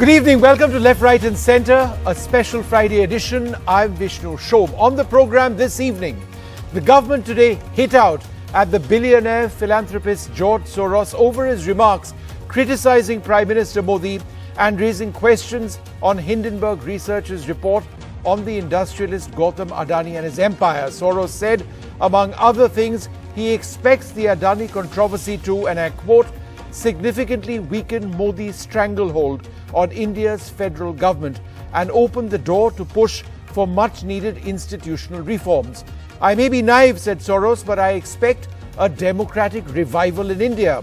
Good evening. Welcome to Left, Right and Centre, a special Friday edition. I'm Vishnu Shom. On the programme this evening, the government today hit out at the billionaire philanthropist George Soros over his remarks criticising Prime Minister Modi and raising questions on Hindenburg Research's report on the industrialist Gautam Adani and his empire. Soros said, among other things, he expects the Adani controversy to, and I quote, significantly weaken Modi's stranglehold on India's federal government and open the door to push for much-needed institutional reforms. I may be naive, said Soros, but I expect a democratic revival in India.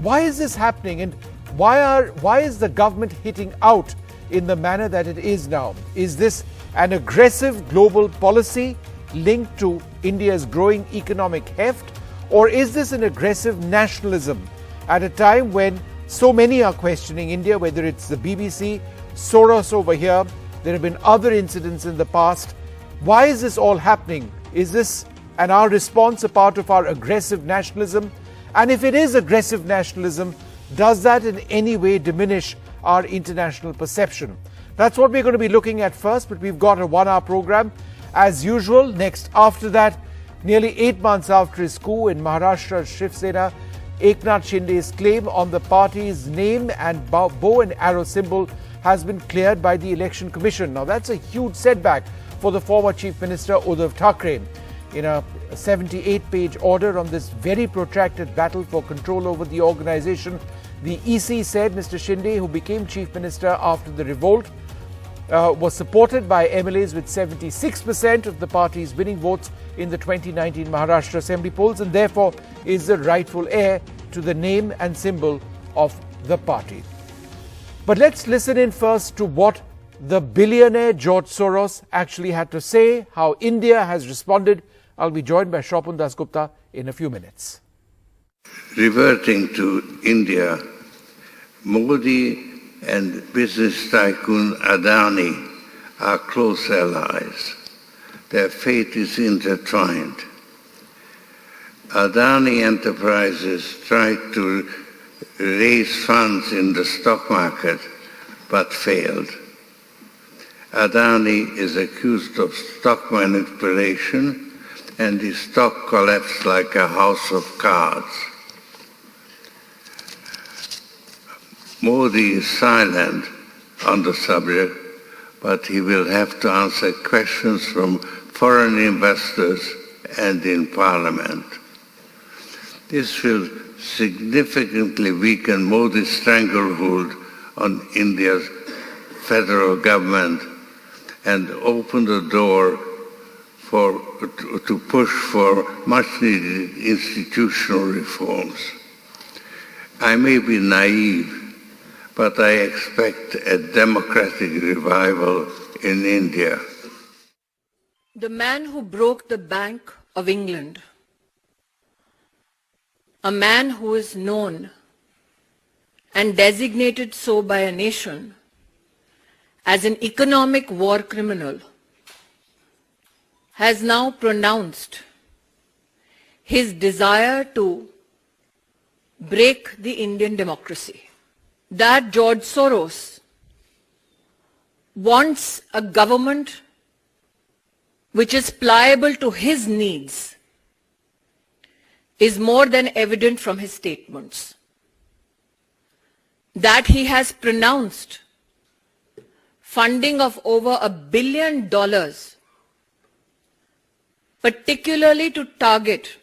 Why is this happening, and why is the government hitting out in the manner that it is now? Is this an aggressive global policy linked to India's growing economic heft, or is this an aggressive nationalism at a time when so many are questioning India, whether it's the BBC, Soros over here, there have been other incidents in the past. Why is this all happening? Is this and our response a part of our aggressive nationalism? And if it is aggressive nationalism, does that in any way diminish our international perception? That's what we're going to be looking at first, but we've got a 1-hour program as usual. Next, after that, nearly 8 months after his coup in Maharashtra's Shiv Sena, Eknath Shinde's claim on the party's name and bow and arrow symbol has been cleared by the Election Commission. Now that's a huge setback for the former Chief Minister Uddhav Thackeray. In a 78-page order on this very protracted battle for control over the organisation, the EC said Mr. Shinde, who became Chief Minister after the revolt, was supported by MLAs with 76% of the party's winning votes in the 2019 Maharashtra Assembly polls, and therefore is the rightful heir to the name and symbol of the party. But let's listen in first to what the billionaire George Soros actually had to say, how India has responded. I'll be joined by Shopun Dasgupta in a few minutes. Reverting to India, Modi and business tycoon Adani are close allies. Their fate is intertwined. Adani Enterprises tried to raise funds in the stock market but failed. Adani is accused of stock manipulation and his stock collapsed like a house of cards. Modi is silent on the subject, but he will have to answer questions from foreign investors and in Parliament. This will significantly weaken Modi's stranglehold on India's federal government and open the door to push for much-needed institutional reforms. I may be naive, but I expect a democratic revival in India. The man who broke the Bank of England, a man who is known and designated so by a nation as an economic war criminal, has now pronounced his desire to break the Indian democracy. That George Soros wants a government which is pliable to his needs is more than evident from his statements. That he has pronounced funding of over $1 billion, particularly to target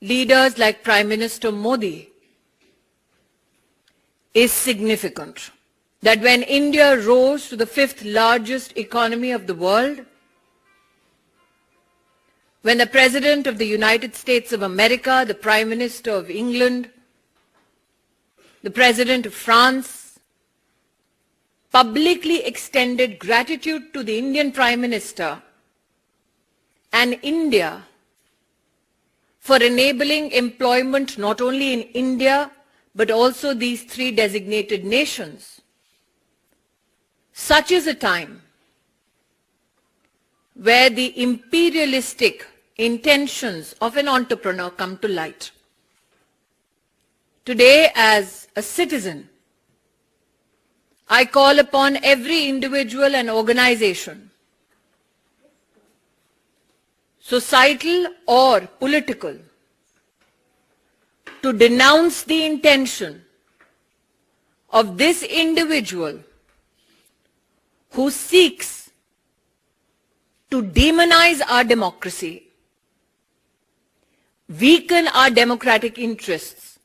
leaders like Prime Minister Modi, is significant. That when India rose to the 5th largest economy of the world, when the President of the United States of America, the Prime Minister of England, the President of France, publicly extended gratitude to the Indian Prime Minister and India for enabling employment not only in India, but also these 3 designated nations. Such is a time where the imperialistic intentions of an entrepreneur come to light. Today, as a citizen, I call upon every individual and organization, societal or political, to denounce the intention of this individual who seeks to demonize our democracy, weaken our democratic interests,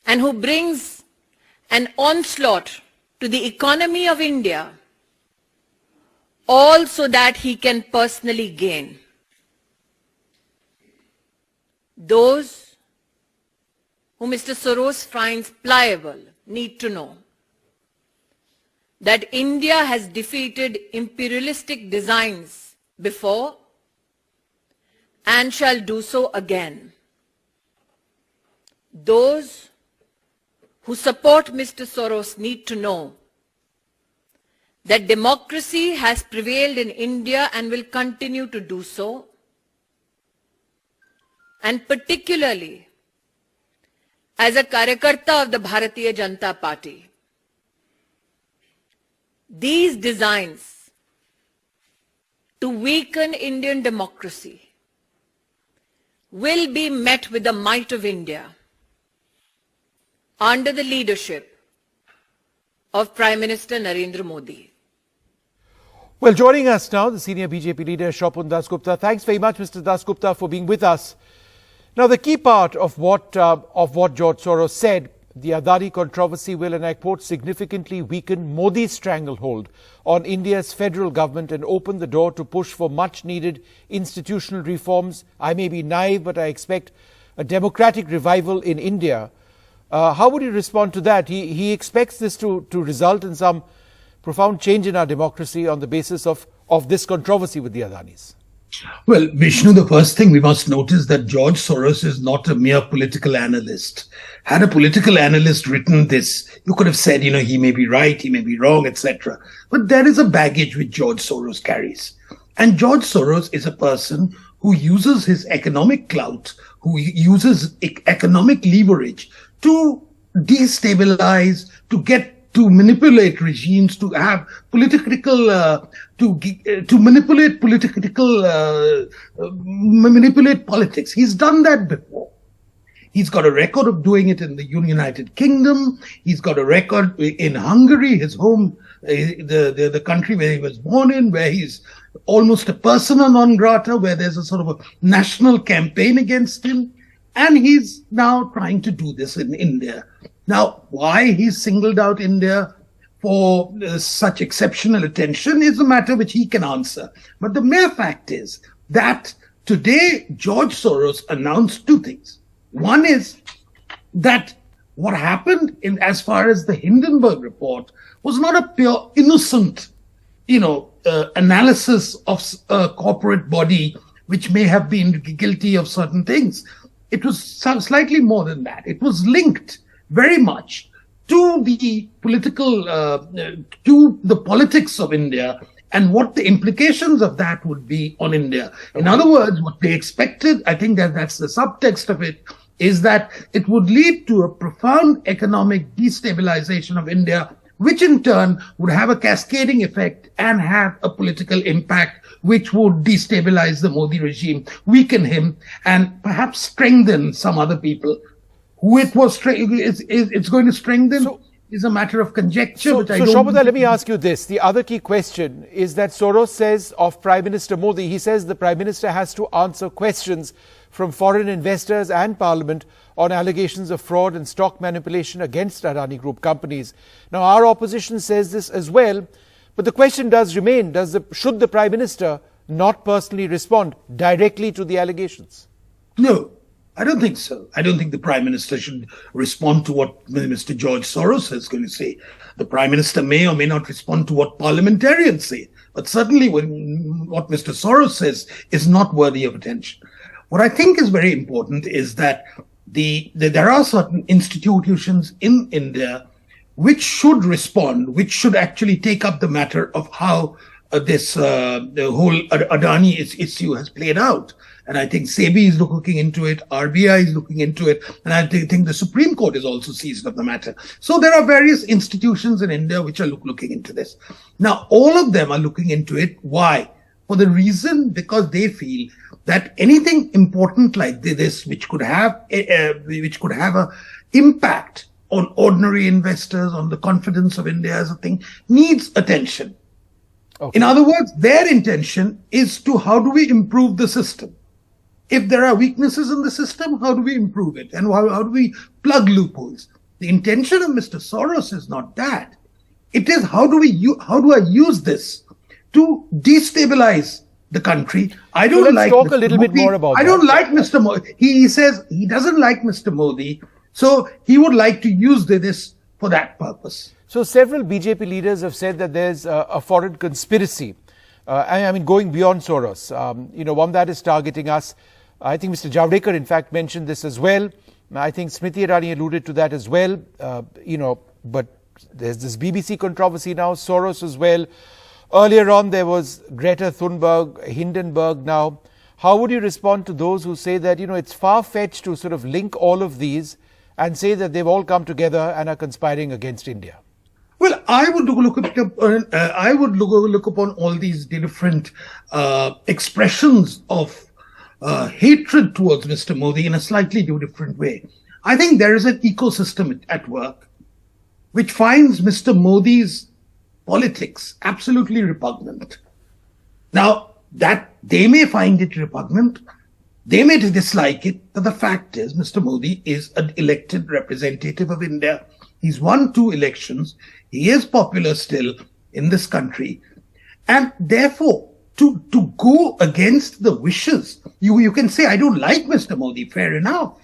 and who brings an onslaught to the economy of India, all so that he can personally gain. Those who Mr. Soros finds pliable need to know that India has defeated imperialistic designs before and shall do so again. Those who support Mr. Soros need to know that democracy has prevailed in India and will continue to do so, and particularly as a Karyakarta of the Bharatiya Janata Party, these designs to weaken Indian democracy will be met with the might of India under the leadership of Prime Minister Narendra Modi. Well, joining us now, the senior BJP leader, Shobhan Dasgupta. Thanks very much, Mr. Dasgupta, for being with us. Now, the key part of what George Soros said, the Adani controversy will, and I quote, significantly weaken Modi's stranglehold on India's federal government and open the door to push for much-needed institutional reforms. I may be naive, but I expect a democratic revival in India. How would you respond to that? He expects this to result in some profound change in our democracy on the basis of this controversy with the Adanis. Well, Vishnu, the first thing we must notice that George Soros is not a mere political analyst. Had a political analyst written this, you could have said, he may be right, he may be wrong, etc. But there is a baggage which George Soros carries. And George Soros is a person who uses his economic clout, who uses economic leverage to destabilize, to manipulate regimes, to have manipulate politics. He's done that before. He's got a record of doing it in the United Kingdom. He's got a record in Hungary, his home, the country where he was born in, where he's almost a persona non grata, where there's a sort of a national campaign against him. And he's now trying to do this in India. Now, why he's singled out India for such exceptional attention is a matter which he can answer. But the mere fact is that today George Soros announced two things. One is that what happened as far as the Hindenburg report was not a pure innocent, analysis of a corporate body which may have been guilty of certain things. It was slightly more than that. It was linked very much to the politics of India and what the implications of that would be on India. In other words, what they expected, I think that's the subtext of it, is that it would lead to a profound economic destabilization of India, which in turn would have a cascading effect and have a political impact which would destabilize the Modi regime, weaken him, and perhaps strengthen some other people. Who it's going to strengthen is a matter of conjecture. So Shobhan, let me ask you this. The other key question is that Soros says of Prime Minister Modi, he says the Prime Minister has to answer questions from foreign investors and Parliament on allegations of fraud and stock manipulation against Adani Group companies. Now, our opposition says this as well, but the question does remain, should the Prime Minister not personally respond directly to the allegations? No, I don't think so. I don't think the Prime Minister should respond to what Mr. George Soros is going to say. The Prime Minister may or may not respond to what parliamentarians say, but certainly what Mr. Soros says is not worthy of attention. What I think is very important is that there are certain institutions in India which should respond, which should actually take up the matter of how the whole Adani issue has played out. And I think SEBI is looking into it, RBI is looking into it, and I think the Supreme Court is also seized of the matter. So there are various institutions in India which are looking into this. Now, all of them are looking into it. Why? For the reason because they feel that anything important like this, which could have a impact on ordinary investors, on the confidence of India as a thing, needs attention. Okay. In other words, their intention is to how do we improve the system? If there are weaknesses in the system, how do we improve it? And how do we plug loopholes? The intention of Mr. Soros is not that. It is how do I use this to destabilize the country? I don't like. Let's talk a little bit more about that. I don't like Mr. Modi. He says he doesn't like Mr. Modi, so he would like to use this for that purpose. So several BJP leaders have said that there's a foreign conspiracy. I mean, going beyond Soros, one that is targeting us. I think Mr. Javadekar, in fact, mentioned this as well. I think Smriti Irani alluded to that as well. But there's this BBC controversy now, Soros as well. Earlier on, there was Greta Thunberg, Hindenburg now. How would you respond to those who say that, it's far-fetched to sort of link all of these and say that they've all come together and are conspiring against India? Well, I would look upon all these different expressions of hatred towards Mr. Modi in a slightly different way. I think there is an ecosystem at work which finds Mr. Modi's politics absolutely repugnant. Now, that they may find it repugnant, they may dislike it, but the fact is Mr. Modi is an elected representative of India. He's won 2 elections. He is popular still in this country. And therefore, to go against the wishes, you can say, I don't like Mr. Modi, fair enough.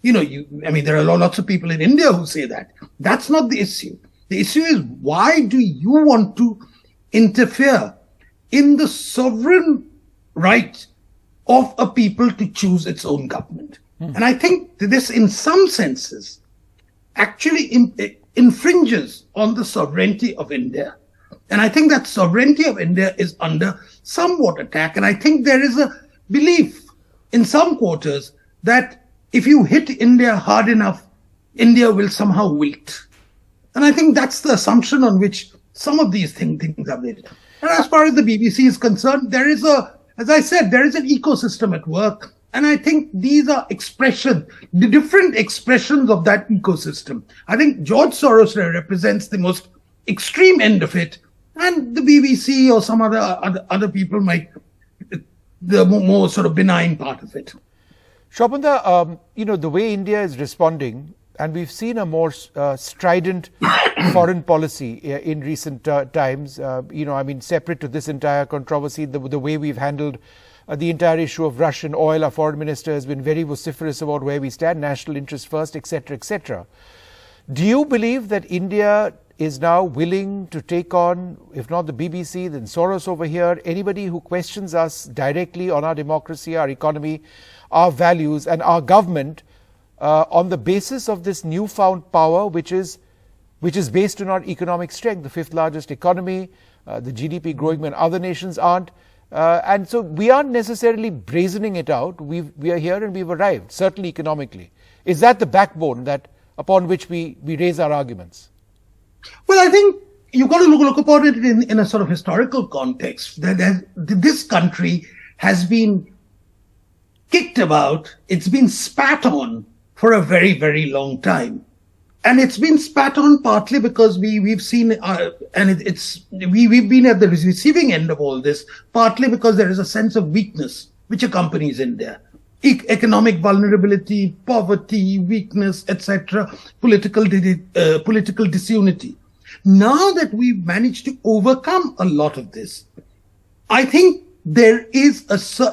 There are lots of people in India who say that. That's not the issue. The issue is, why do you want to interfere in the sovereign right of a people to choose its own government? And I think this, in some senses, actually infringes on the sovereignty of India. And I think that sovereignty of India is under somewhat attack. And I think there is a belief in some quarters that if you hit India hard enough, India will somehow wilt. And I think that's the assumption on which some of these things are made. And as far as the BBC is concerned, there is as I said, there is an ecosystem at work. And I think these are the different expressions of that ecosystem. I think George Soros represents the most extreme end of it, and the BBC or some other people might the more sort of benign part of it. Shobhanda, the way India is responding, and we've seen a more strident foreign policy in recent times, separate to this entire controversy, the way we've handled the entire issue of Russian oil. Our foreign minister has been very vociferous about where we stand, national interest first, etc., etc. Do you believe that India is now willing to take on, if not the BBC, then Soros over here, anybody who questions us directly on our democracy, our economy, our values, and our government on the basis of this newfound power, which is based on our economic strength, the 5th largest economy, the GDP growing when other nations aren't. And so we aren't necessarily brazening it out. We are here and we've arrived, certainly economically. Is that the backbone upon which we raise our arguments? Well, I think you've got to look upon it in a sort of historical context. This country has been kicked about, it's been spat on for a very, very long time. And it's been spat on partly because we've seen, we've been at the receiving end of all this, partly because there is a sense of weakness which accompanies India. Economic vulnerability, poverty, weakness, etc., political disunity. Now that we've managed to overcome a lot of this, I think there is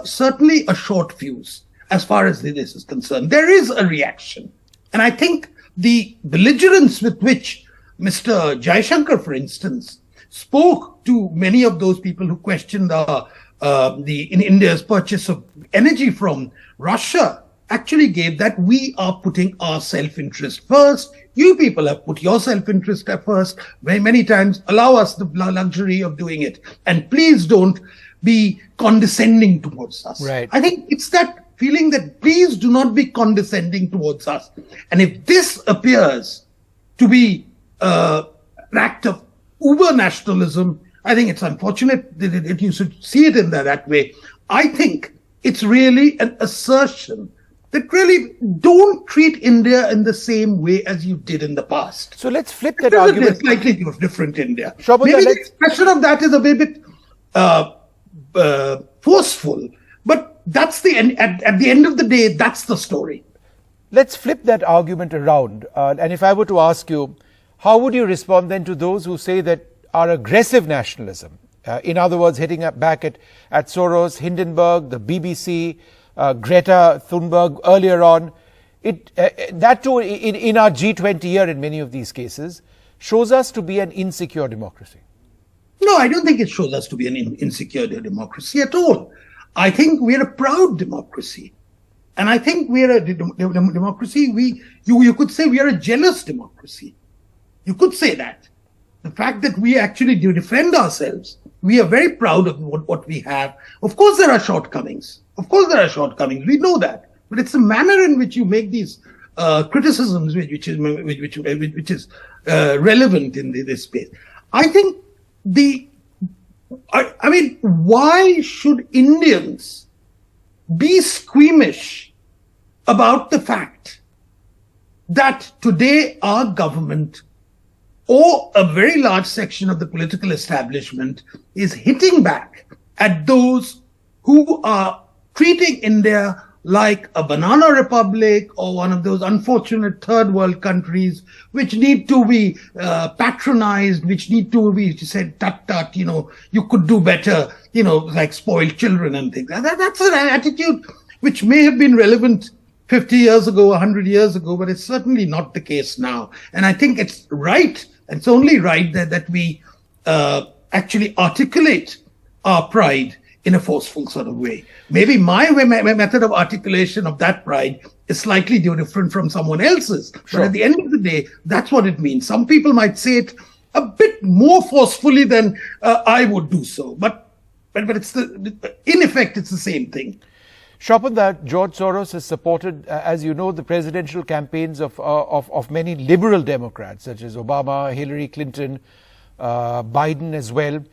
certainly a short fuse as far as this is concerned. There is a reaction. And I think the belligerence with which Mr. Jaishankar, for instance, spoke to many of those people who questioned in India's purchase of energy from Russia actually gave that we are putting our self-interest first. You people have put your self-interest at first. Many times allow us the luxury of doing it. And please don't be condescending towards us. Right. I think it's that feeling that please do not be condescending towards us. And if this appears to be an act of uber nationalism, I think it's unfortunate that you should see it in that way. I think it's really an assertion that really don't treat India in the same way as you did in the past. So let's flip that argument. It's slightly different India. Shobhita, Maybe the expression of that is a bit forceful, but that's the end. At the end of the day, that's the story. Let's flip that argument around. And if I were to ask you, how would you respond then to those who say that our aggressive nationalism, in other words, hitting back at Soros, Hindenburg, the BBC, Greta Thunberg earlier on, that too in our G20 year in many of these cases, shows us to be an insecure democracy? No, I don't think it shows us to be an insecure democracy at all. I think we're a proud democracy. And I think we're a democracy, you could say we are a jealous democracy. You could say that. The fact that we actually do defend ourselves, we are very proud of what we have. Of course there are shortcomings. We know that. But it's the manner in which you make these criticisms which is relevant in this space. I think I mean, why should Indians be squeamish about the fact that today our government or a very large section of the political establishment is hitting back at those who are treating India like a banana republic or one of those unfortunate third world countries which need to be patronized, which need to be said, tut, you could do better, like spoiled children and things. That's an attitude which may have been relevant 50 years ago, 100 years ago, but it's certainly not the case now. And I think it's right, it's only right that we actually articulate our pride in a forceful sort of way. Maybe my method of articulation of that pride is slightly different from someone else's. Sure. But at the end of the day, that's what it means. Some people might say it a bit more forcefully than I would do so. But it's in effect, it's the same thing. Shobhita, George Soros has supported, as you know, the presidential campaigns of many liberal Democrats, such as Obama, Hillary Clinton, Biden as well.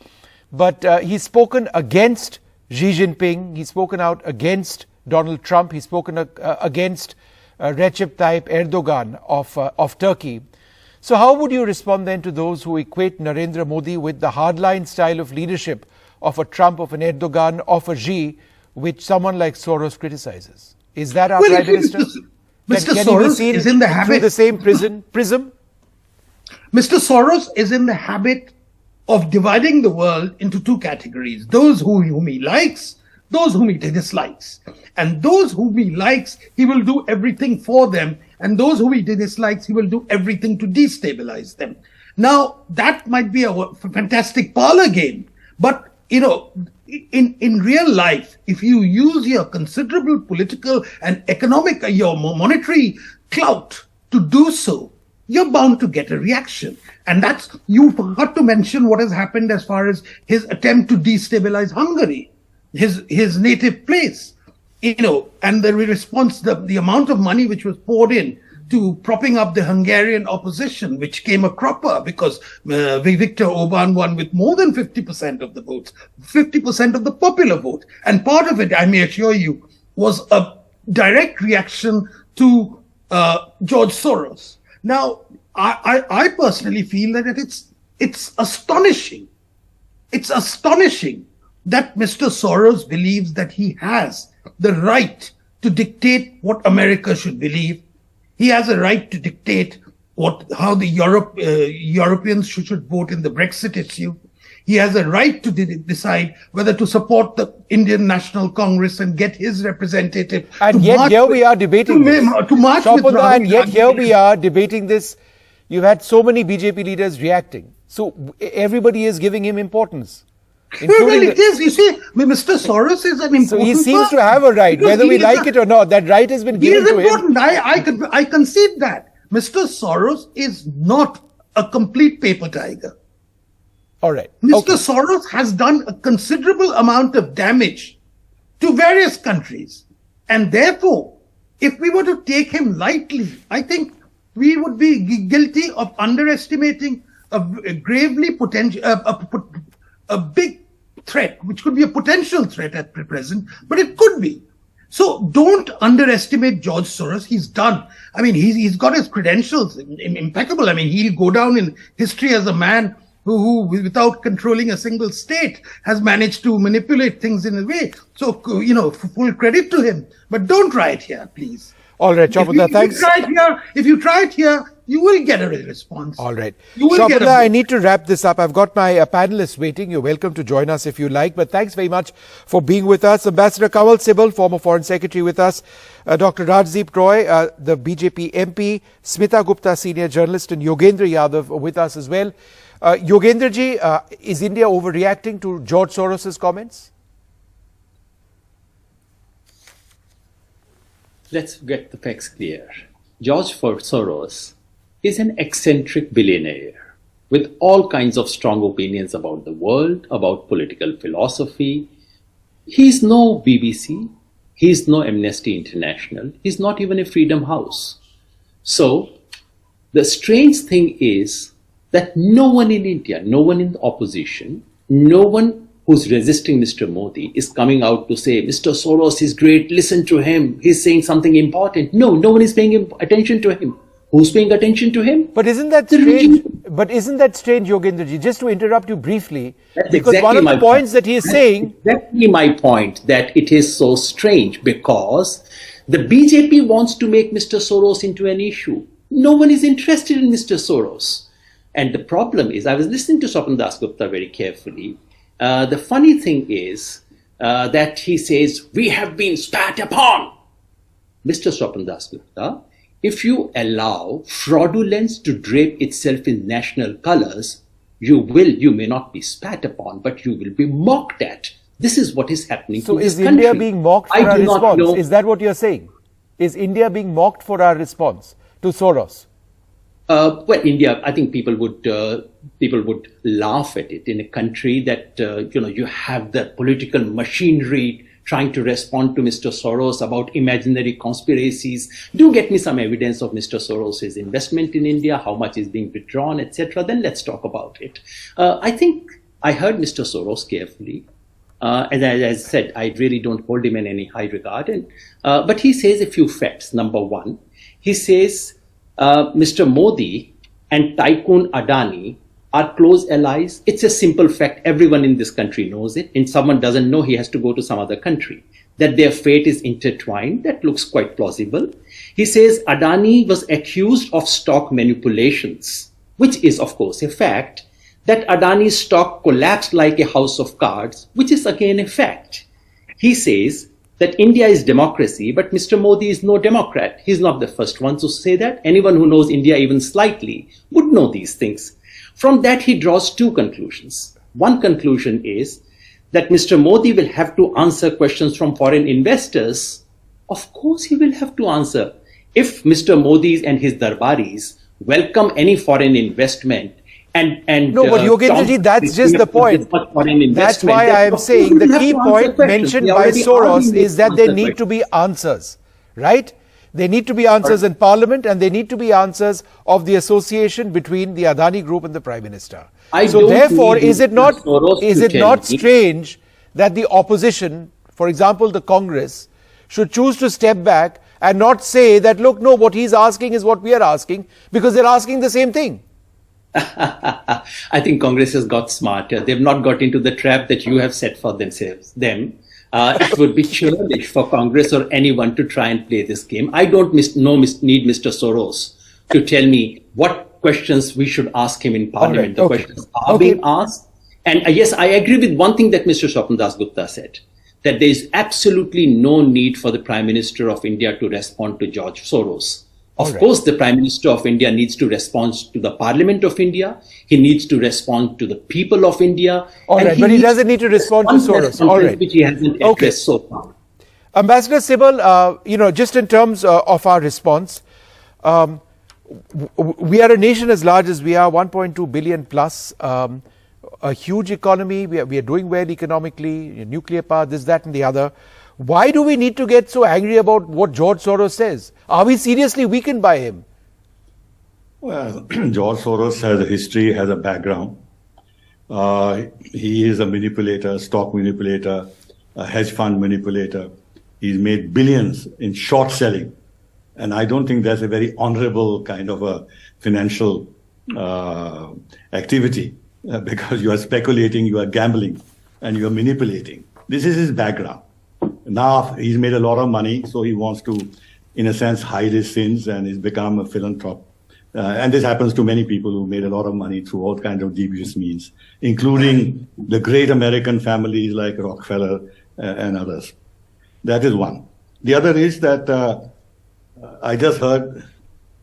But he's spoken against Xi Jinping. He's spoken out against Donald Trump. He's spoken against Recep Tayyip Erdogan of Turkey. So how would you respond then to those who equate Narendra Modi with the hardline style of leadership of a Trump, of an Erdogan, of a Xi, which someone like Soros criticizes? Is that our Prime Minister? Mr. Soros is in the habit through the same prism? Mr. Soros is in the habit of dividing the world into two categories: those whom he likes, those whom he dislikes. And those whom he likes, he will do everything for them, and those whom he dislikes, he will do everything to destabilize them. Now, that might be a fantastic parlor game, but in real life, if you use your considerable political and economic, your monetary clout to do so, you're bound to get a reaction. And you forgot to mention what has happened as far as his attempt to destabilize Hungary, his native place, and the response, the amount of money which was poured in to propping up the Hungarian opposition, which came a cropper because Viktor Orban won with more than 50% of the votes, 50% of the popular vote. And part of it, I may assure you, was a direct reaction to George Soros. Now, I personally feel that it's astonishing. It's astonishing that Mr. Soros believes that he has the right to dictate what America should believe. He has a right to dictate how the Europeans should vote in the Brexit issue. He has a right to decide whether to support the Indian National Congress and get his representative. And yet here we are debating this. Shobhita, and yet here we are debating this. You've had so many BJP leaders reacting. So everybody is giving him importance. including Well, it is. You see, Mr. Soros is an important. So he seems to have a right, Because whether we he is like it or not. That right has been He is given to him. important. I concede that. Mr. Soros is not a complete paper tiger. All right. Mr. Okay. Soros has done a considerable amount of damage to various countries. And therefore, if we were to take him lightly, I think we would be guilty of underestimating a gravely potential, a big threat, which could be a potential threat at present, but it could be. So don't underestimate George Soros. He's done. I mean, he's got his credentials impeccable. I mean, he'll go down in history as a man who, without controlling a single state, has managed to manipulate things in a way. So, full credit to him. But don't try it here, please. All right, Shobhita, thanks. If you try it here, you will get a response. All right. You will get Shobhita, I need to wrap this up. I've got my panelists waiting. You're welcome to join us if you like. But thanks very much for being with us. Ambassador Kanwal Sibal, former Foreign Secretary with us. Dr. Rajdeep Roy, the BJP MP. Smita Gupta, senior journalist. And Yogendra Yadav with us as well. Yogendra ji, is India overreacting to George Soros' comments? Let's get the facts clear. George Soros is an eccentric billionaire with all kinds of strong opinions about the world, about political philosophy. He's no BBC, he's no Amnesty International, he's not even a Freedom House. So, the strange thing is that no one in India, no one in the opposition, no one who's resisting Mr. Modi is coming out to say, Mr. Soros is great, listen to him, he's saying something important. No one is paying attention to him. Who's paying attention to him? But isn't that strange? But isn't that strange, Yogendra ji? Just to interrupt you briefly, That's because exactly one of the my points point. that he is saying... Exactly my point, that it is so strange because the BJP wants to make Mr. Soros into an issue. No one is interested in Mr. Soros. And the problem is, I was listening to Swapan Dasgupta very carefully. The funny thing is that he says, we have been spat upon. Mr. Swapan Dasgupta, if you allow fraudulence to drape itself in national colors, you may not be spat upon, but you will be mocked at. This is what is happening to this country. So is India being mocked for our response? Know. Is that what you're saying? Is India being mocked for our response to Soros? Well, India, I think people would laugh at it in a country that, you have the political machinery trying to respond to Mr. Soros about imaginary conspiracies. Do get me some evidence of Mr. Soros' investment in India, how much is being withdrawn, etc. Then let's talk about it. I think I heard Mr. Soros carefully. As I said, I really don't hold him in any high regard. But he says a few facts. Number one, he says Mr. Modi and Tycoon Adani are close allies. It's a simple fact. Everyone in this country knows it. And someone doesn't know, he has to go to some other country. That their fate is intertwined, that looks quite plausible. He says Adani was accused of stock manipulations, which is of course a fact. That Adani's stock collapsed like a house of cards, which is again a fact. He says that India is democracy, but Mr. Modi is no Democrat. He's not the first one to say that. Anyone who knows India even slightly would know these things. From that, he draws two conclusions. One conclusion is that Mr. Modi will have to answer questions from foreign investors. Of course, he will have to answer. If Mr. Modi and his darbaris welcome any foreign investment, no, but Yogendra ji, that's just the point. That's why I am saying the key point mentioned by Soros is that there need to be answers, right? There need to be answers in Parliament, and there need to be answers of the association between the Adani Group and the Prime Minister. So therefore, is it not strange that the opposition, for example, the Congress, should choose to step back and not say that, look, no, what he's asking is what we are asking, because they're asking the same thing? I think Congress has got smarter. They've not got into the trap that you have set for themselves. It would be churlish for Congress or anyone to try and play this game. I don't need Mr. Soros to tell me what questions we should ask him in Parliament. The questions are being asked. And yes, I agree with one thing that Mr. Swapan Dasgupta said, that there is absolutely no need for the Prime Minister of India to respond to George Soros. Of course, the Prime Minister of India needs to respond to the Parliament of India. He needs to respond to the people of India. All right, but he doesn't need to respond to Soros. All right. Which he hasn't addressed so far. Ambassador Sibal, just in terms of our response, we are a nation as large as we are, 1.2 billion plus, a huge economy. We are doing well economically, nuclear power, this, that, and the other. Why do we need to get so angry about what George Soros says? Are we seriously weakened by him? Well, George Soros has a history, has a background. He is a manipulator, stock manipulator, a hedge fund manipulator. He's made billions in short selling. And I don't think that's a very honorable kind of a financial activity because you are speculating, you are gambling, and you are manipulating. This is his background. Now he's made a lot of money, so he wants to, in a sense, hide his sins, and he's become a philanthropist. And this happens to many people who made a lot of money through all kinds of devious means, including the great American families like Rockefeller and others. That is one. The other is that I just heard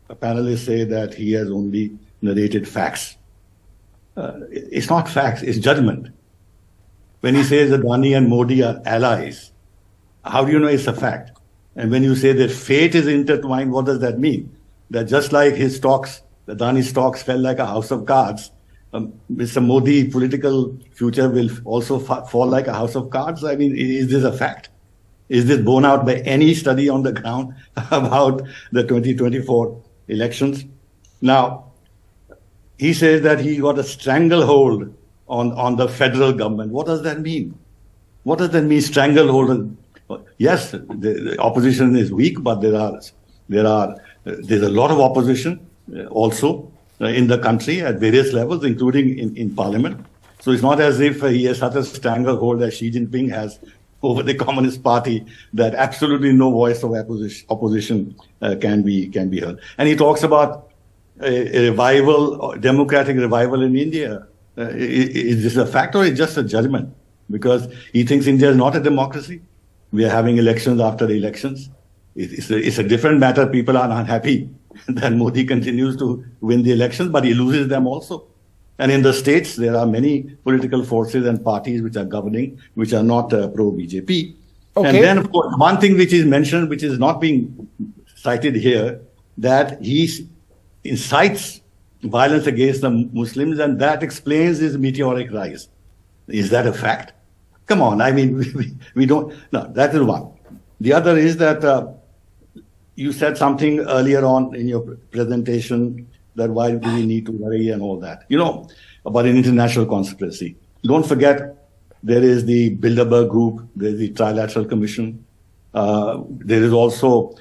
a panelist say that he has only narrated facts. It's not facts, it's judgment. When he says Adani and Modi are allies, how do you know it's a fact? And when you say that fate is intertwined, what does that mean? That just like his stocks, Adani's stocks fell like a house of cards, Mr. Modi political future will also fall like a house of cards? I mean, is this a fact? Is this borne out by any study on the ground about the 2024 elections? Now, he says that he got a stranglehold on the federal government. What does that mean? What does that mean, stranglehold? Yes, the opposition is weak, but there's a lot of opposition also in the country at various levels, including in parliament. So it's not as if he has such a stranglehold as Xi Jinping has over the Communist Party that absolutely no voice of opposition can be heard. And he talks about a revival, democratic revival in India. Is this a fact or is it just a judgment? Because he thinks India is not a democracy. We are having elections after elections. It's a different matter. People are unhappy that Modi continues to win the elections, but he loses them also. And in the states, there are many political forces and parties which are governing, which are not pro-BJP. Okay. And then, of course, one thing which is mentioned, which is not being cited here, that he incites violence against the Muslims, and that explains his meteoric rise. Is that a fact? Come on, I mean, we don't. No, that is one. The other is that you said something earlier on in your presentation that why do we need to worry and all that. You know, about an international conspiracy. Don't forget, there is the Bilderberg Group, there is the Trilateral Commission, there is also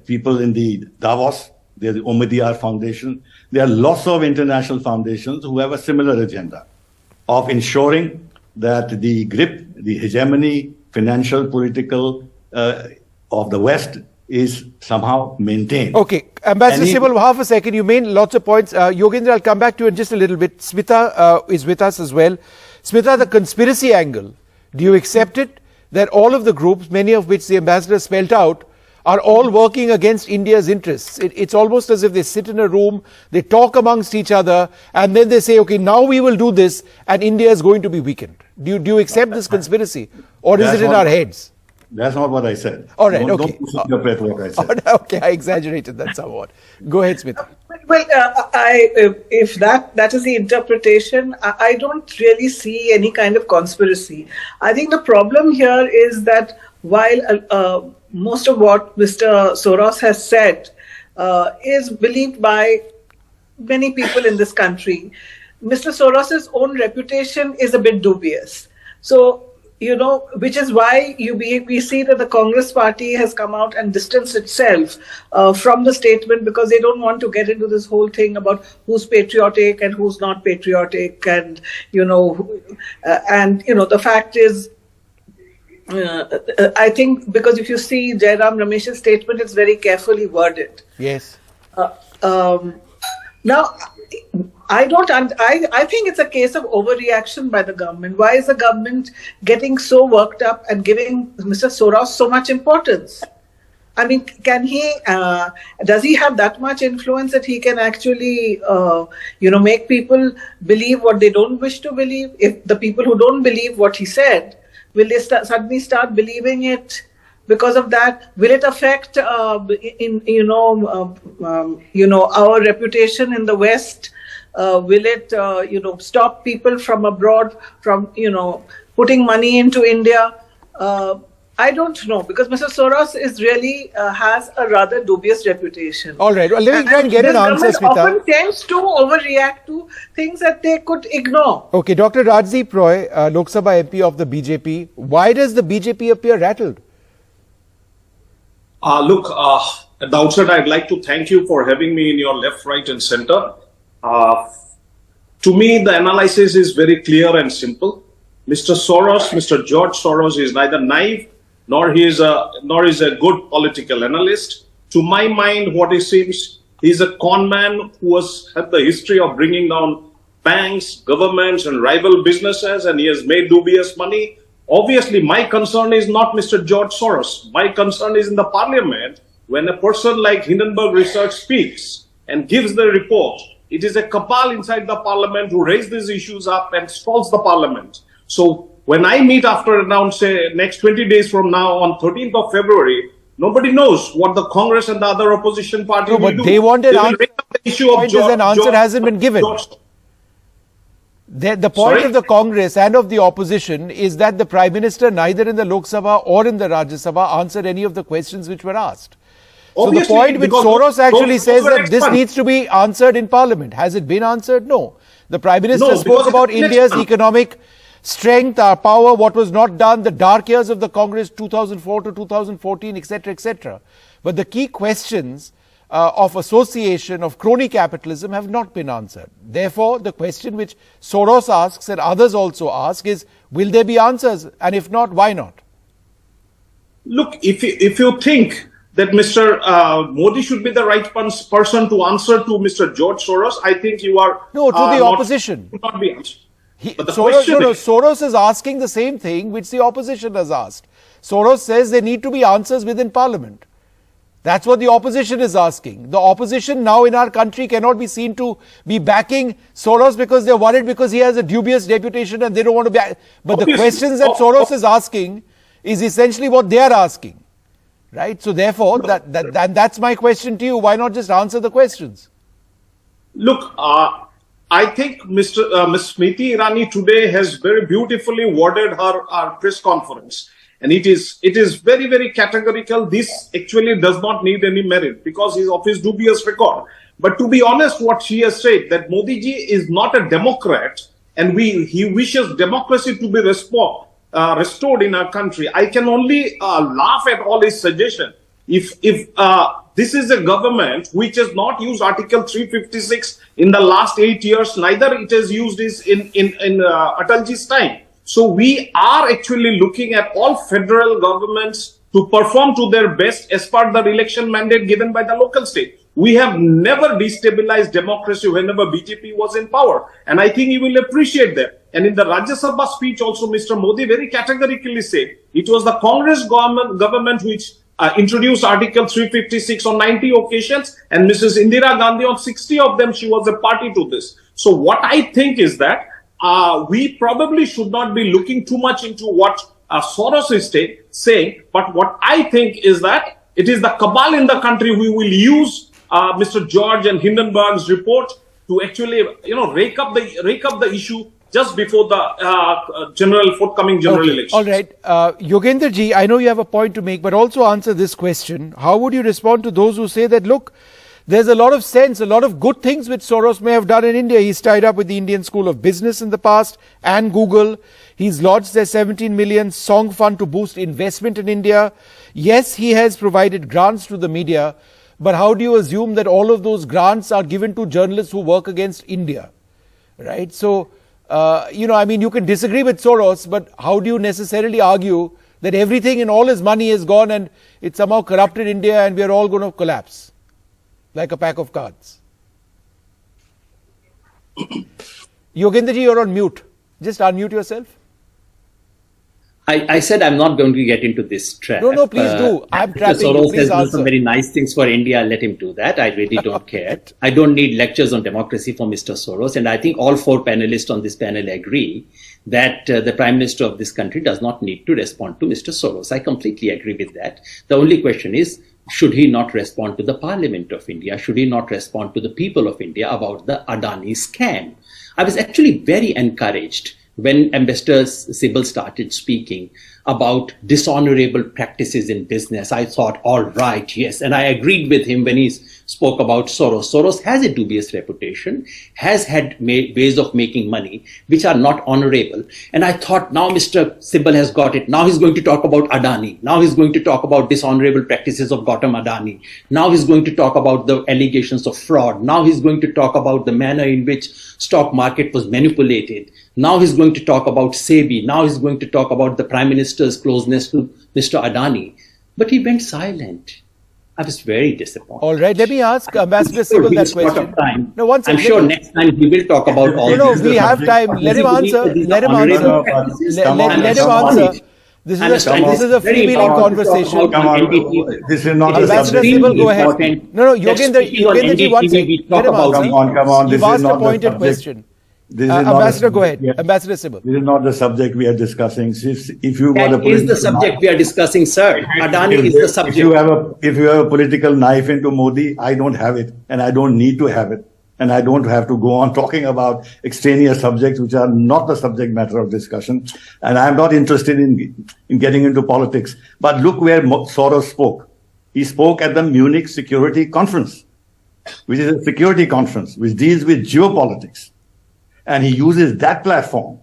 people in the Davos, there's the Omidyar Foundation. There are lots of international foundations who have a similar agenda of ensuring that the grip, the hegemony, financial, political of the West is somehow maintained. Okay, Ambassador Sibal, half a second. You made lots of points. Yogendra, I'll come back to you in just a little bit. Smita is with us as well. Smita, the conspiracy angle, do you accept it? That all of the groups, many of which the ambassador spelled out, are all working against India's interests. It's almost as if they sit in a room, they talk amongst each other, and then they say, okay, now we will do this, and India is going to be weakened. Do you accept this conspiracy, or is it in our heads? That's not what I said. All right, okay. Don't misinterpret what I said. Okay, I exaggerated that somewhat. Go ahead, Smita. Well, if that is the interpretation, I don't really see any kind of conspiracy. I think the problem here is that while most of what Mr. Soros has said is believed by many people in this country, Mr. Soros's own reputation is a bit dubious. So, you know, which is why we see that the Congress party has come out and distanced itself from the statement, because they don't want to get into this whole thing about who's patriotic and who's not patriotic. And, the fact is, I think because if you see Jairam Ramesh's statement, it's very carefully worded. Yes. Now, I think it's a case of overreaction by the government. Why is the government getting so worked up and giving Mr. Soros so much importance? I mean, does he have that much influence that he can actually, make people believe what they don't wish to believe? If the people who don't believe what he said, will they suddenly start believing it because of that? Will it affect, our reputation in the West? Will it, stop people from abroad from, putting money into India? I don't know, because Mr. Soros is really has a rather dubious reputation. All right. Well, let me try and get an answer, Smita. Smita. Often tends to overreact to things that they could ignore. Okay, Dr. Rajdeep Roy, Lok Sabha MP of the BJP. Why does the BJP appear rattled? Look, at the outset, I'd like to thank you for having me in your left, right, and center. To me, the analysis is very clear and simple. Mr. George Soros is neither naive nor is a good political analyst. To my mind, what it seems, he's a con man who has had the history of bringing down banks, governments, and rival businesses, and he has made dubious money. Obviously, my concern is not Mr. George Soros. My concern is in the parliament. When a person like Hindenburg Research speaks and gives the report, it is a cabal inside the parliament who raise these issues up and stalls the parliament. So when I meet after around, say, next 20 days from now on 13th of February, nobody knows what the Congress and the other opposition party will do. But they want an answer. The answer hasn't been given. The point of the Congress and of the opposition is that the Prime Minister, neither in the Lok Sabha or in the Rajya Sabha, answered any of the questions which were asked. So the point which Soros actually says that this needs to be answered in Parliament. Has it been answered? No. The Prime Minister spoke about India's economic strength, our power, what was not done, the dark years of the Congress 2004 to 2014, etc., etc. But the key questions of association, of crony capitalism have not been answered. Therefore, the question which Soros asks and others also ask is, will there be answers? And if not, why not? Look, if you think that Mr. Modi should be the right person to answer to Mr. George Soros, I think you are... No, to the opposition. Not be answered. Soros is asking the same thing which the opposition has asked. Soros says there need to be answers within Parliament. That's what the opposition is asking. The opposition now in our country cannot be seen to be backing Soros because they're worried because he has a dubious reputation and they don't want to back. But the questions that Soros is asking is essentially what they are asking. Right? So therefore, that's my question to you. Why not just answer the questions? Look, I think Ms. Smriti Irani today has very beautifully worded her press conference. And it is very, very categorical. This actually does not need any merit because of his dubious record. But to be honest, what she has said, that Modi ji is not a Democrat and he wishes democracy to be restored in our country. I can only laugh at all his suggestion. If this is a government which has not used Article 356 in the last 8 years, neither it has used this in Atalji's time. So we are actually looking at all federal governments to perform to their best as per the election mandate given by the local state. We have never destabilized democracy whenever BJP was in power. And I think you will appreciate that. And in the Rajya Sabha speech also, Mr. Modi very categorically said it was the Congress government which introduced Article 356 on 90 occasions, and Mrs. Indira Gandhi on 60 of them, she was a party to this. So what I think is that we probably should not be looking too much into what Soros is saying, but what I think is that it is the cabal in the country who will use Mr. George and Hindenburg's report to actually, rake up the issue just before the forthcoming general election. All right. Yogendra ji, I know you have a point to make, but also answer this question. How would you respond to those who say that, look, there's a lot of sense, a lot of good things which Soros may have done in India. He's tied up with the Indian School of Business in the past and Google. He's lodged their 17 million song fund to boost investment in India. Yes, he has provided grants to the media, but how do you assume that all of those grants are given to journalists who work against India? Right? So, you can disagree with Soros, but how do you necessarily argue that everything and all his money is gone and it somehow corrupted India and we are all going to collapse like a pack of cards? Yogendra ji, you're on mute. Just unmute yourself. I said I'm not going to get into this trap. No, please do. I'm trapping you. Soros Please has done answer. some very nice things for India. Let him do that. I really don't care. I don't need lectures on democracy from Mr. Soros. And I think all four panelists on this panel agree that the Prime Minister of this country does not need to respond to Mr. Soros. I completely agree with that. The only question is, should he not respond to the Parliament of India? Should he not respond to the people of India about the Adani scam? I was actually very encouraged when Ambassador Sybil started speaking about dishonorable practices in business. I thought, all right, yes. And I agreed with him when he spoke about Soros. Soros has a dubious reputation, has had ways of making money which are not honorable. And I thought, now Mr. Sybil has got it. Now he's going to talk about Adani. Now he's going to talk about dishonorable practices of Gautam Adani. Now he's going to talk about the allegations of fraud. Now he's going to talk about the manner in which stock market was manipulated. Now he's going to talk about SEBI. Now he's going to talk about the Prime Minister's closeness to Mr. Adani. But he went silent. I was very disappointed. All right, let me ask Ambassador Sybil that question. No, one second. I'm sure next time he will talk about all this. No, we have time. Let him answer. Let him answer. Let him answer. This is a freewheeling conversation. Come on. This is not Ambassador Sybil, go ahead. No, Yogendra, one second. Let him answer. Come on. You've asked a pointed question. Ambassador, go ahead. Ambassador Sybil. This is not the subject we are discussing. If you that is the subject we are discussing, sir. Adani is the subject. If you have a political knife into Modi, I don't have it, and I don't need to have it, and I don't have to go on talking about extraneous subjects which are not the subject matter of discussion. And I'm not interested in getting into politics. But look where Soros spoke. He spoke at the Munich Security Conference, which is a security conference which deals with geopolitics. And he uses that platform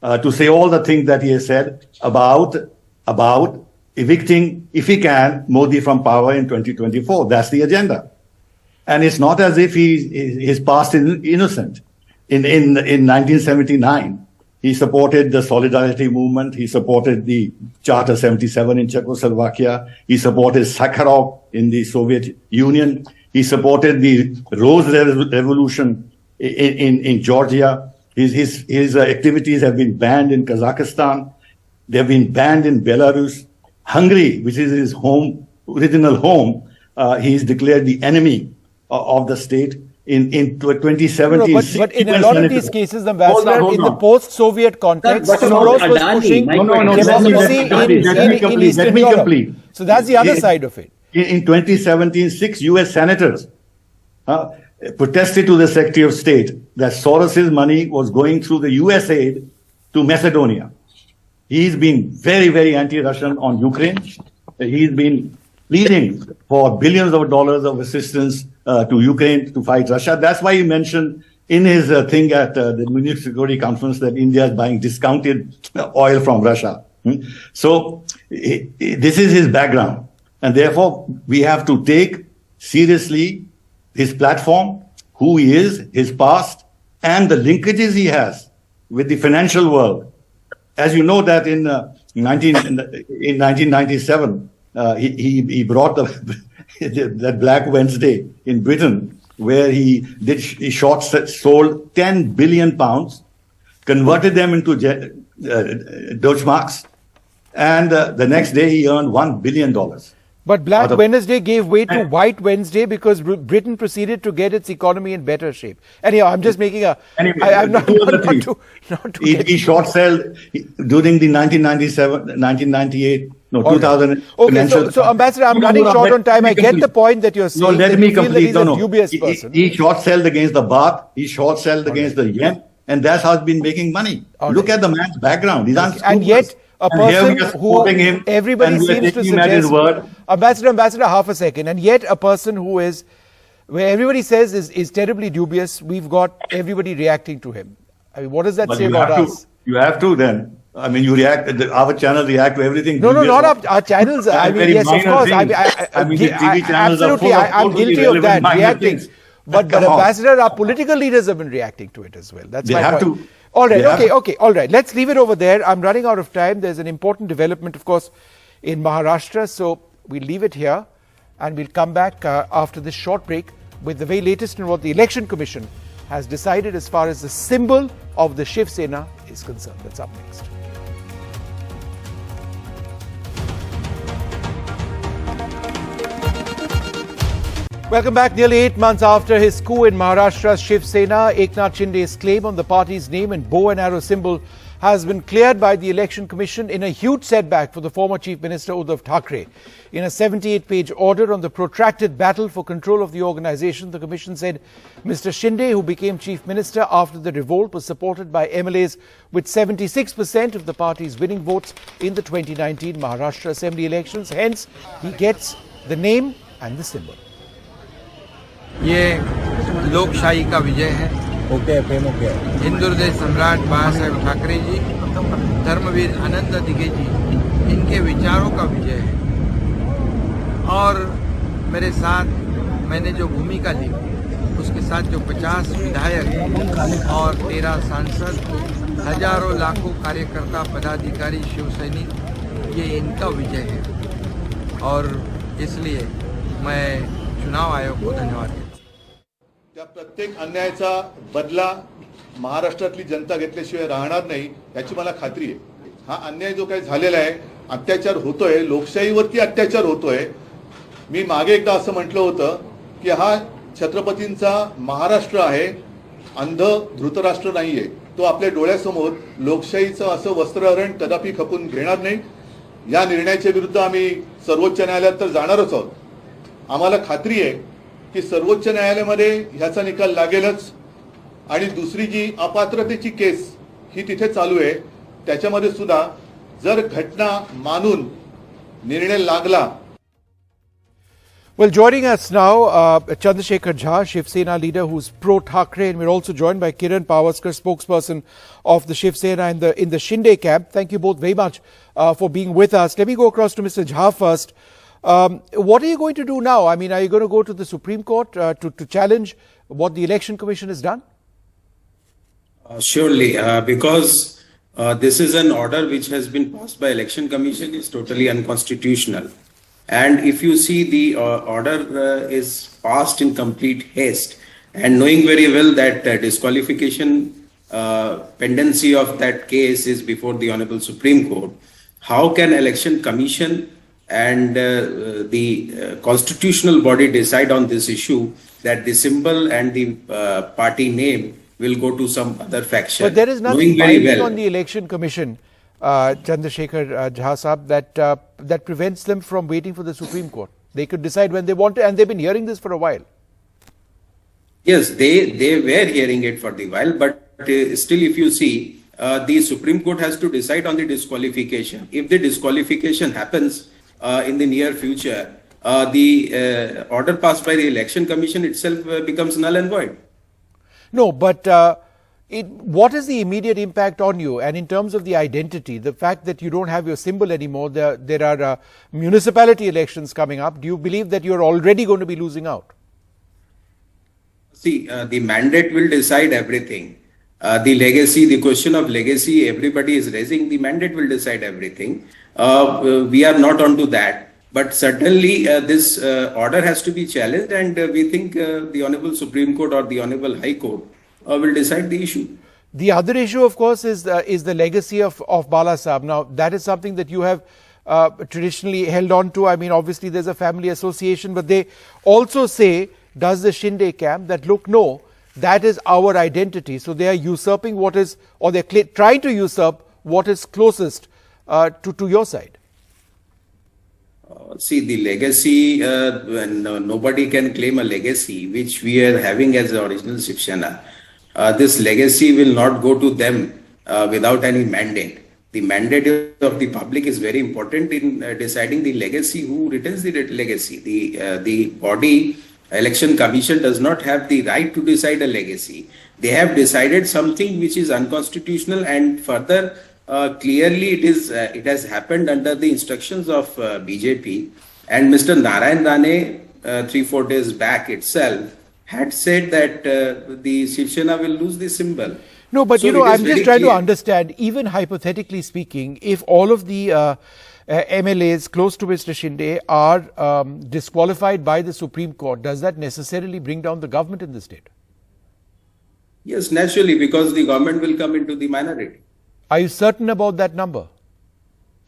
to say all the things that he has said about evicting, if he can, Modi from power in 2024. That's the agenda. And it's not as if his past is innocent. In 1979, he supported the Solidarity movement. He supported the Charter 77 in Czechoslovakia. He supported Sakharov in the Soviet Union. He supported the Rose Revolution in Georgia. His activities have been banned in Kazakhstan. They have been banned in Belarus. Hungary, which is his original home, he is declared the enemy of the state in 2017. But in a lot of these cases, Ambassador, in the post-Soviet context, Soros was pushing democracy in Eastern Europe. So that's the other side of it. In 2017, 6 US senators protested to the Secretary of State that Soros's money was going through the US aid to Macedonia. He's been very, very anti-Russian on Ukraine. He's been pleading for billions of dollars of assistance to Ukraine to fight Russia. That's why he mentioned in his thing at the Munich Security Conference that India is buying discounted oil from Russia. So this is his background. And therefore, we have to take seriously his platform, who he is, his past, and the linkages he has with the financial world. As you know that in 1997, he brought that Black Wednesday in Britain, where he sold 10 billion pounds, converted them into Deutschmarks, and the next day he earned $1 billion. But Black Wednesday gave way to White Wednesday because Britain proceeded to get its economy in better shape. Anyhow, I'm just making a... I'm not He short-sold during the 1998, 2000... Okay, so Ambassador, I'm running short on time. I get the point that you're saying. No, let me complete. He's a dubious person. He short-sold against the baht, he short-sold against the yen, and that's how he's been making money. Look at the man's background. He's unscrupulous. And yet... a person who everybody seems to suggest, Ambassador, half a second, and yet a person who is, where everybody says is terribly dubious, we've got everybody reacting to him. I mean, what does that say about us? You have to then. I mean, you react, our channels react to everything. No, not our channels. I mean, yes, of course. Absolutely, I'm guilty of that, reacting. But Ambassador, our political leaders have been reacting to it as well. That's my point. All right, okay, all right. Let's leave it over there. I'm running out of time. There's an important development, of course, in Maharashtra. So we'll leave it here and we'll come back after this short break with the very latest in what the Election Commission has decided as far as the symbol of the Shiv Sena is concerned. That's up next. Welcome back. Nearly 8 months after his coup in Maharashtra's Shiv Sena, Eknath Shinde's claim on the party's name and bow and arrow symbol has been cleared by the Election Commission in a huge setback for the former Chief Minister Uddhav Thackeray. In a 78-page order on the protracted battle for control of the organisation, the Commission said Mr. Shinde, who became Chief Minister after the revolt, was supported by MLAs with 76% of the party's winning votes in the 2019 Maharashtra Assembly elections. Hence, he gets the name and the symbol. ये लोकशाही का विजय है। हिंदू हृदय सम्राट बाला साहेब ठाकरे जी, धर्मवीर आनंद दिघे जी, इनके विचारों का विजय है। और मेरे साथ मैंने जो भूमिका ली, उसके साथ जो 50 विधायक और 13 सांसद, हजारों लाखों कार्यकर्ता, पदाधिकारी, शिव सैनिक, ये इनका विजय है। और इसलिए मैं चुनाव आयोग को धन्यवाद देता हूं। त्या प्रत्येक अन्यायाचा बदला महाराष्ट्रातली जनता घेतल्याशिवाय राहणार नाही याची मला खात्री आहे। हा अन्याय जो काही झालेला आहे, अत्याचार होतोय, लोकशाहीवरती अत्याचार होतोय। मी मागे एकदा असं म्हटलं होतं की हा छत्रपतींचा महाराष्ट्र आहे, अंध धृतराष्ट्र नाहीये। तो आपल्या डोळ्यासमोर लोकशाहीचं असं वस्त्रहरण कदापि खपून घेणार नाही। या निर्णयाच्या विरुद्ध आम्ही सर्वोच्च न्यायालयात तर जाणारच आहोत। आम्हाला खात्री आहे की सर्वोच्च न्यायालयामध्ये ह्याचा निकाल लागेलच। आणि दुसरी जी अपात्रतेची केस ही तिथे चालू आहे, त्याच्यामध्ये सुद्धा जर घटना मानून निर्णय लागला. Well, joining us now, Chandrasekhar Jha, Shiv Sena leader who's pro-Thackeray, and we're also joined by Kiran Pavaskar, spokesperson of the Shiv Sena in the Shinde camp. Thank you both very much for being with us. Let me go across to Mr. Jha first. What are you going to do now? I mean, are you going to go to the Supreme Court to challenge what the Election Commission has done? Surely, because this is an order which has been passed by Election Commission, is totally unconstitutional. And if you see the order is passed in complete haste, and knowing very well that disqualification pendency of that case is before the Honorable Supreme Court, how can Election Commission and the constitutional body decide on this issue that the symbol and the party name will go to some other faction? But there is nothing binding on the Election Commission, Chandrasekhar Jha Sahab, that prevents them from waiting for the Supreme Court. They could decide when they want to, and they've been hearing this for a while. Yes, they were hearing it for the while, but still, if you see, the Supreme Court has to decide on the disqualification. If the disqualification happens in the near future, the order passed by the Election Commission itself becomes null and void. No, but what is the immediate impact on you? And in terms of the identity, the fact that you don't have your symbol anymore, there are municipality elections coming up. Do you believe that you're already going to be losing out? See, the mandate will decide everything. The legacy, the question of legacy, everybody is raising. The mandate will decide everything. We are not onto that. But certainly this order has to be challenged, and we think the Honorable Supreme Court or the Honorable High Court will decide the issue. The other issue, of course, is the legacy of Bala Sahab. Now, that is something that you have traditionally held on to. I mean, obviously, there's a family association, but they also say, does the Shinde camp, that look, no, that is our identity. So they are usurping what is, or they're trying to usurp what is closest to your side. See, the legacy, nobody can claim a legacy which we are having as the original Shiv Sena. This legacy will not go to them without any mandate. The mandate of the public is very important in deciding the legacy, who retains the legacy. The body, Election Commission, does not have the right to decide a legacy. They have decided something which is unconstitutional, and further, clearly it has happened under the instructions of BJP, and Mr. Narendra Modi 3-4 days back itself had said that the Shiv Sena will lose the symbol. No, but so I'm just trying to understand, even hypothetically speaking, if all of the MLAs close to Mr. Shinde are disqualified by the Supreme Court, does that necessarily bring down the government in the state? Yes, naturally, because the government will come into the minority. Are you certain about that number?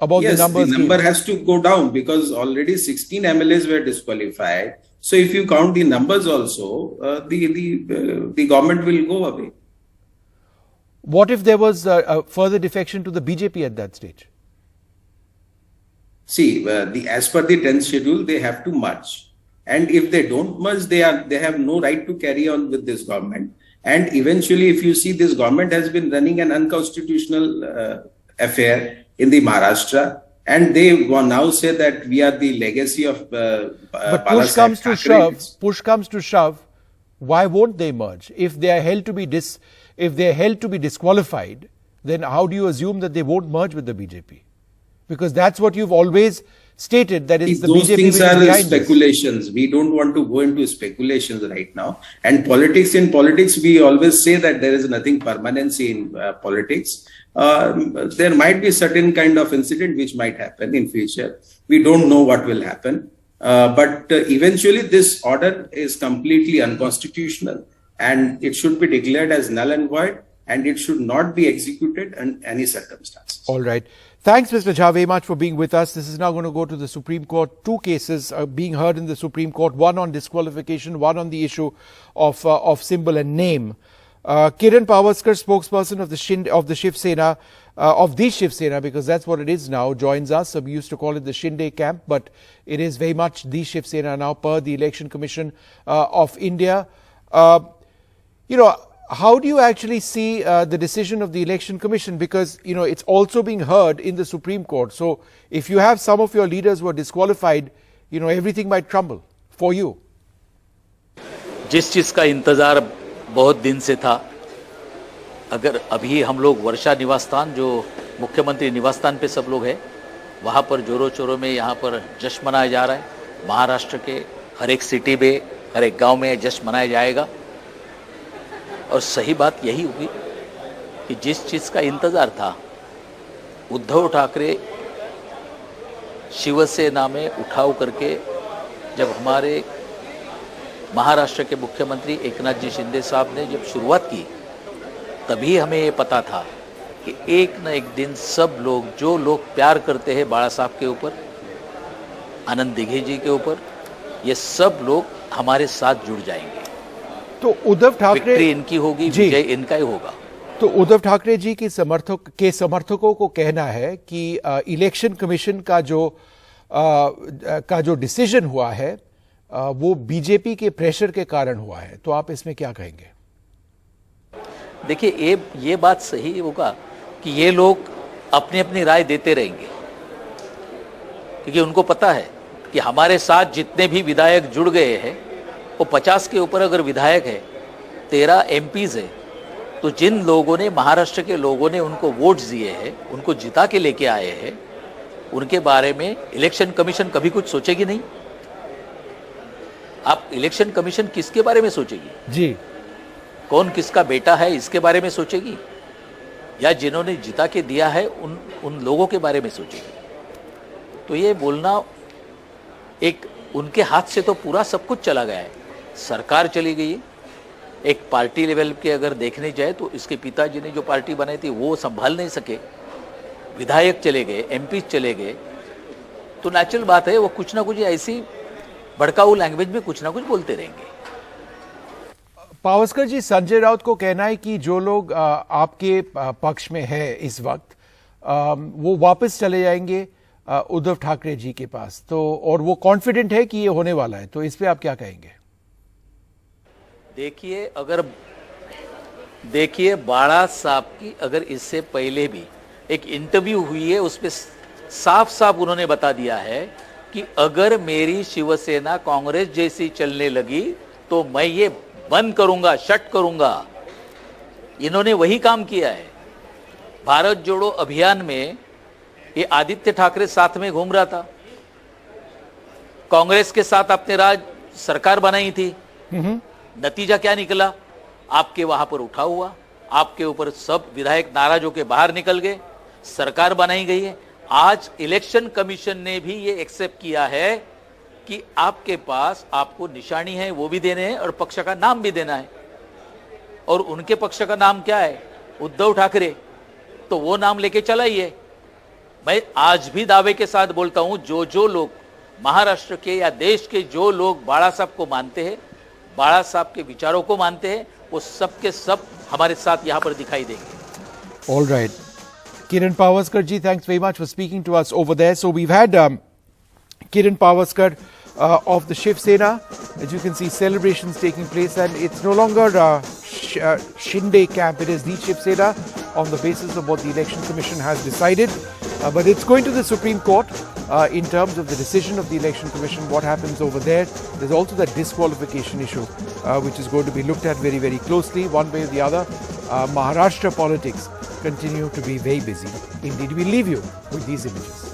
Yes, the number has to go down, because already 16 MLAs were disqualified. So if you count the numbers also, the government will go away. What if there was a further defection to the BJP at that stage? See, as per the 10th schedule, they have to merge. And if they don't merge, they have no right to carry on with this government. And eventually, if you see, this government has been running an unconstitutional affair in the Maharashtra. And they now say that we are the legacy of but push comes to shove, why won't they merge? If they are held to be disqualified, then how do you assume that they won't merge with the BJP? Because that's what you've always stated, that it's the those BJP things are behind speculations. This. We don't want to go into speculations right now. And in politics, we always say that there is nothing permanency in politics. There might be certain kind of incident which might happen in future. We don't know what will happen. But eventually this order is completely unconstitutional and it should be declared as null and void and it should not be executed in any circumstances. All right. Thanks, Mr. Jha, very much for being with us. This is now going to go to the Supreme Court. Two cases are being heard in the Supreme Court, one on disqualification, one on the issue of symbol and name. Kiran Pavaskar, spokesperson of the Shiv Sena, because that's what it is now, joins us. So we used to call it the Shinde camp, but it is very much the Shiv Sena now per the Election Commission of India. How do you actually see the decision of the Election Commission? Because, it's also being heard in the Supreme Court. So if you have some of your leaders who are disqualified, everything might crumble for you. जिस चीज का इंतजार बहुत दिन से था, अगर अभी हम लोग वर्षा निवास स्थान जो मुख्यमंत्री निवास स्थान पे सब लोग हैं, वहाँ पर जोरों शोरों में यहाँ पर जश्न मनाया जा रहा है. महाराष्ट्र के हर एक सिटी में, हर एक गांव में जश्न मनाया जाएगा. और सही बात यही हुई कि जिस चीज़ का इंतज़ार था, उद्धव ठाकरे शिवसेना में उठाव करके जब हमारे महाराष्ट्र के मुख्यमंत्री एकनाथ जी शिंदे साहब ने जब शुरुआत की, तभी हमें ये पता था कि एक न एक दिन सब लोग, जो लोग प्यार करते हैं बाला साहब के ऊपर, आनंद दिघे जी के ऊपर, ये सब लोग हमारे साथ जुड़ जाएंगे. तो उद्धव ठाकरे, विक्ट्री इनकी होगी, विजय इनका ही होगा. तो उद्धव ठाकरे जी के समर्थकों को कहना है कि इलेक्शन कमीशन का जो डिसीजन हुआ है वो बीजेपी के प्रेशर के कारण हुआ है. तो आप इसमें क्या कहेंगे? देखिए, ये बात सही होगा कि ये लोग अपनी अपनी राय देते रहेंगे, क्योंकि उनको पता है कि हमारे साथ जितने भी विधायक जुड़ गए हैं, वो 50 के ऊपर अगर विधायक है, 13 एमपीज है, तो जिन लोगों ने, महाराष्ट्र के लोगों ने उनको वोट्स दिए हैं, उनको जिता के लेके आए हैं, उनके बारे में इलेक्शन कमीशन कभी कुछ सोचेगी नहीं. आप इलेक्शन कमीशन किसके बारे में सोचेगी? जी, कौन किसका बेटा है इसके बारे में सोचेगी, या जिन्होंने जिता के दिया है उन लोगों के बारे में सोचेगी? तो ये बोलना, एक उनके हाथ से तो पूरा सब कुछ चला गया है. सरकार चली गई है. एक पार्टी लेवल के अगर देखने जाए तो इसके पिताजी ने जो पार्टी बनाई थी वो संभाल नहीं सके, विधायक चले गए, एमपी चले गए. तो नेचुरल बात है, वो कुछ ना कुछ ऐसी भड़काऊ लैंग्वेज में कुछ ना कुछ बोलते रहेंगे. पावस्कर जी, संजय राउत को कहना है कि जो लोग आपके पक्ष में है इस वक्त, वो वापस चले जाएंगे उद्धव ठाकरे जी के पास, तो और वो कॉन्फिडेंट है कि ये होने वाला है. तो इस पे आप क्या कहेंगे? देखिए, बाला साहब की अगर इससे पहले भी एक इंटरव्यू हुई है, उसमें साफ साफ उन्होंने बता दिया है कि अगर मेरी शिवसेना कांग्रेस जैसी चलने लगी तो मैं ये बंद करूंगा, शट करूंगा. इन्होंने वही काम किया है. भारत जोड़ो अभियान में ये आदित्य ठाकरे साथ में घूम रहा था, कांग्रेस के साथ अपने राज सरकार बनाई थी. नतीजा क्या निकला? आपके वहां पर उठाव हुआ, आपके ऊपर सब विधायक नाराज होकर बाहर निकल गए, सरकार बनाई गई है. आज इलेक्शन कमीशन ने भी ये एक्सेप्ट किया है कि आपके पास आपको निशानी है वो भी देने हैं और पक्ष का नाम भी देना है. और उनके पक्ष का नाम क्या है? उद्धव ठाकरे. तो वो नाम लेके चलाइए. मैं आज भी दावे के साथ बोलता हूं, जो लोग महाराष्ट्र के या देश के जो लोग बाला साहब को मानते हैं, बाला साहब के विचारों को मानते हैं, वो सब के सब हमारे साथ यहाँ पर दिखाई देंगे. All right. Kiran Pavaskar ji, thanks very much for speaking to us over there. So we've had Kiran Pavaskar of the Shiv Sena. As you can see, celebrations taking place, and it's no longer Shinde camp. It is the Shiv Sena on the basis of what the Election Commission has decided. But it's going to the Supreme Court in terms of the decision of the Election Commission, what happens over there. There's also that disqualification issue, which is going to be looked at very, very closely, one way or the other. Maharashtra politics continue to be very busy. Indeed, we leave you with these images.